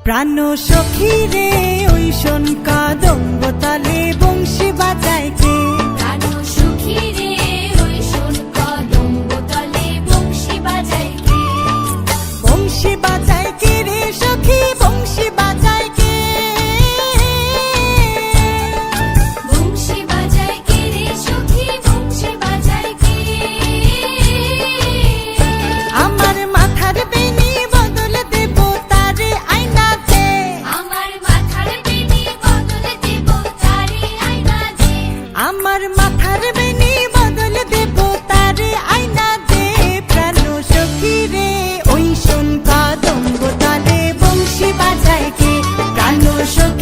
প্রাণ সখী রে ওই শোন কদম্ব তলে বংশী বাজায় কে। প্রাণ সখী রে ওই শোন কদম্ব তলে বংশী বাজায় কে। বংশী বাজায় কে রে সখী বংশী বাজায় কে। বংশী বাজায় কে রে সখী বংশী বাজায় কে। আমার মাথার বেনি বদল দেব তারে আয়নাতে। আমার মাথার বেনি বদল দেব তারে আয়নাতে। আমার মাথার বেনি বদল দেব তারে আয়নাতে। প্রাণ সখী রে ওই শোন কদম্ব তলে বংশী বাজায় কে। প্রাণ সখী